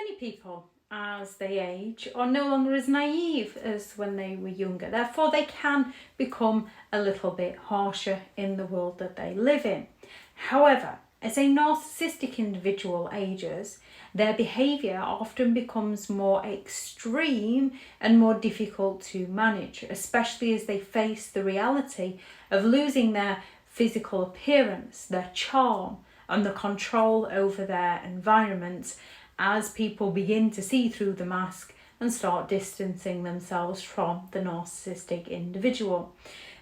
Many people, as they age, are no longer as naive as when they were younger. Therefore, they can become a little bit harsher in the world that they live in. However, as a narcissistic individual ages, their behaviour often becomes more extreme and more difficult to manage, especially as they face the reality of losing their physical appearance, their charm, and the control over their environment as people begin to see through the mask and start distancing themselves from the narcissistic individual.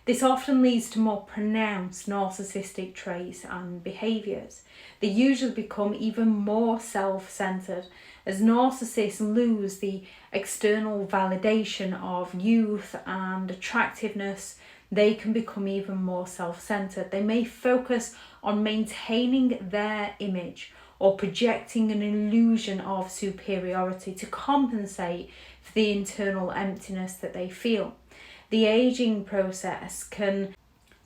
This often leads to more pronounced narcissistic traits and behaviours. They usually become even more self-centered as narcissists lose the external validation of youth and attractiveness. They can become even more self-centered. They may focus on maintaining their image or projecting an illusion of superiority to compensate for the internal emptiness that they feel. The aging process can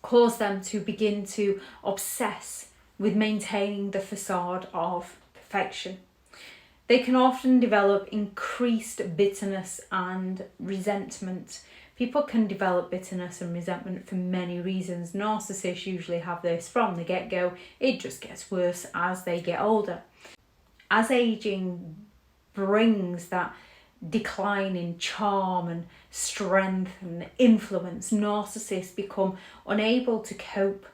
cause them to begin to obsess with maintaining the facade of perfection. They can often develop increased bitterness and resentment. People can develop bitterness and resentment for many reasons. Narcissists usually have this from the get-go. It just gets worse as they get older. As aging brings that decline in charm and strength and influence, narcissists become unable to cope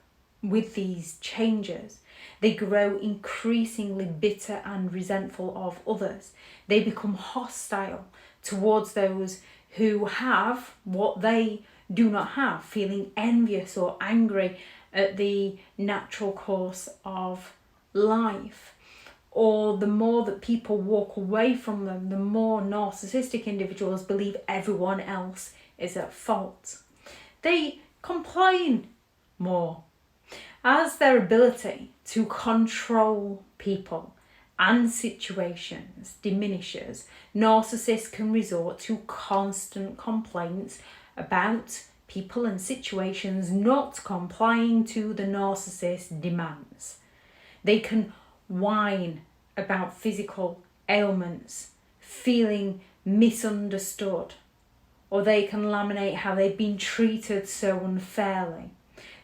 with these changes. They grow increasingly bitter and resentful of others. They become hostile towards those who have what they do not have, feeling envious or angry at the natural course of life. Or the more that people walk away from them, the more narcissistic individuals believe everyone else is at fault. They complain more. As their ability to control people and situations diminishes, narcissists can resort to constant complaints about people and situations not complying to the narcissist's demands. They can whine about physical ailments, feeling misunderstood, or they can lamentate how they've been treated so unfairly.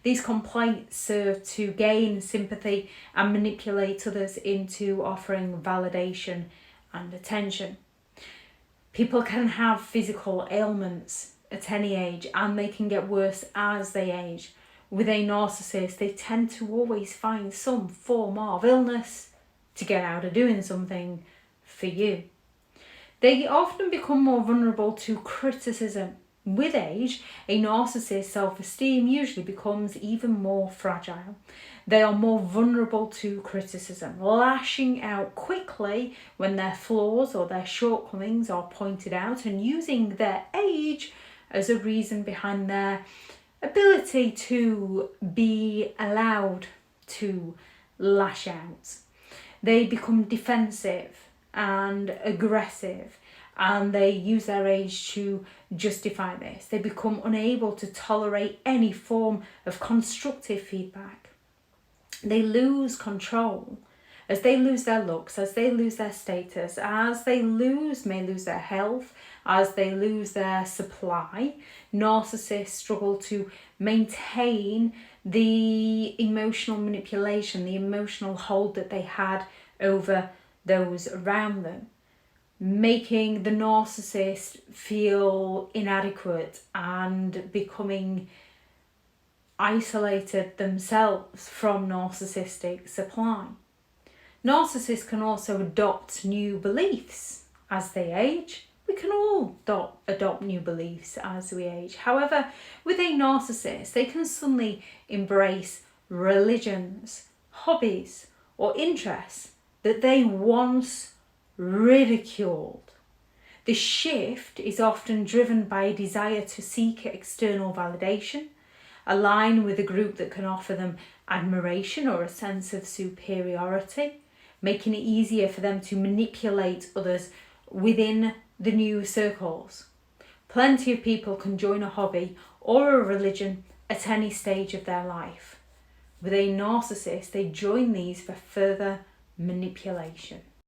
These complaints serve to gain sympathy and manipulate others into offering validation and attention. People can have physical ailments at any age, and they can get worse as they age. With a narcissist, they tend to always find some form of illness to get out of doing something for you. They often become more vulnerable to criticism. With age, a narcissist's self-esteem usually becomes even more fragile. They are more vulnerable to criticism, lashing out quickly when their flaws or their shortcomings are pointed out, and using their age as a reason behind their ability to be allowed to lash out. They become defensive and aggressive, and they use their age to justify this. They become unable to tolerate any form of constructive feedback. They lose control as they lose their looks, as they lose their status, as they may lose their health, as they lose their supply. Narcissists struggle to maintain the emotional manipulation, the emotional hold that they had over those around them, making the narcissist feel inadequate and becoming isolated themselves from narcissistic supply. Narcissists can also adopt new beliefs as they age. We can all adopt new beliefs as we age. However, with a narcissist, they can suddenly embrace religions, hobbies, or interests that they once ridiculed. The shift is often driven by a desire to seek external validation, align with a group that can offer them admiration or a sense of superiority, making it easier for them to manipulate others within the new circles. Plenty of people can join a hobby or a religion at any stage of their life. With a narcissist, they join these for further manipulation.